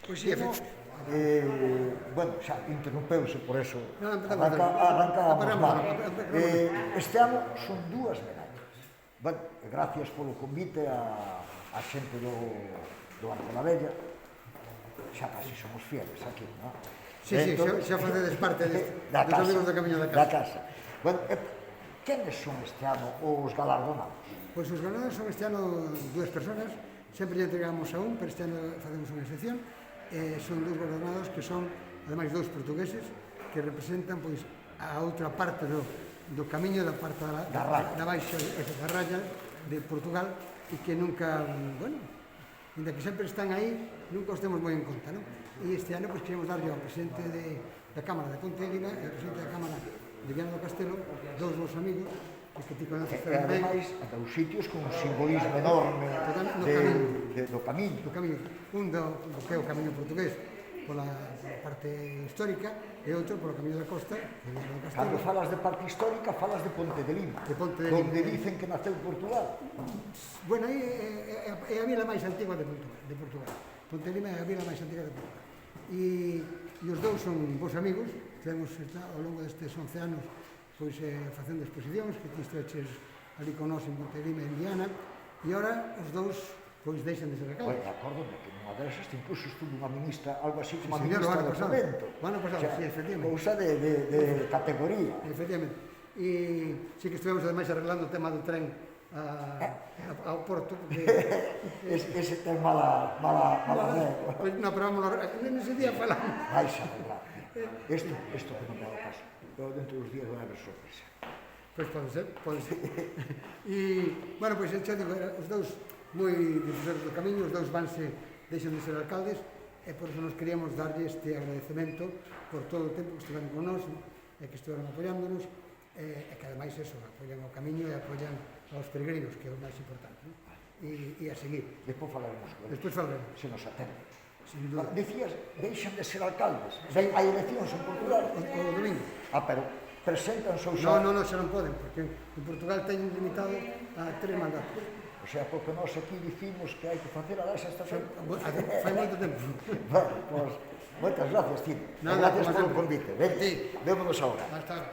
Pois sí, bueno, xa interrompeuse por eso. Non, Arrancábamos mal. Paramos. Este ano son 2 medallas. Bueno, gracias polo convite a xente do Arco da Vella. Xa casi somos fieles aquí, non? Sí, xa facedes parte dos amigos do Camiño da Casa. Bueno, quenes son este ano os galardonados? Pois os galardonados son este ano 2 personas, sempre lle entregamos a un, pero este ano facemos unha excepción. Son 2 galardonados que son, ademais, 2 portugueses que representan pois a outra parte do camiño da parte da baixa da raya de Portugal e que nunca, bueno, ainda que sempre están aí, nunca os temos moi en conta, non? E este ano, pois, queremos darlle ao presidente da Cámara de Ponte de Lima e ao presidente da Cámara de Viana do Castelo, 2 bons amigos, que ti conoces ben. E ademais, a dos sitios con un simbolismo enorme do camiño. Un do que é o camiño portugués, pola parte histórica, e outro polo camiño da costa, de Viana do Castelo. Cando falas de parte histórica, falas de Ponte de Lima, onde dicen que naceu Portugal. Bueno, aí é a vila máis antiga de Portugal. Ponte de Lima é a vila máis antiga de Portugal. E os dous son bons amigos, temos ao longo destes 11 anos pois facendo exposicións, que ti esteches ali con nós en Ponte de Lima e en Viana, e ora os dous pois deixan de ser alcaldes. Oye, acórdome que nunha delas incluso estuvo unha ministra, algo así como a ministra do Fomento. O ano pasado, sí, efectivamente. Cousa de categoría. Efectivamente. E sí que estivemos ademais arreglando o tema do tren ao Porto, porque ese ten mala lengua. Pois non, pero vamos, nese día falamos. Vais a arreglar. Isto que non me dá paso. Pero dentro dos días vai haber sorpresa. Pois pode ser. E, bueno, pois xa digo, os dous moi difusores do camiño, os dous deixan de ser alcaldes, e por eso nos queríamos darlle este agradecemento por todo o tempo que estiveron con nós, e que estiveron apoiándonos, e que ademais eso, apoian o camiño e apoian aos peregrinos, que é o máis importante, non? E a seguir. Despois falaremos. Despois falaremos. Se nos atende. Sin duda. Decías, deixan de ser alcaldes. Hai eleccións en Portugal. O domingo. Pero presentanse ou xa... Non, xa non poden, porque en Portugal teñen limitado a 3 mandatos. O sea, porque nós aquí dicimos que hai que facer a esa estación. Fai moito tempo. Bueno, pois, moitas gracias, Tino. Gracias polo convite. Vémonos agora. Hasta ahora.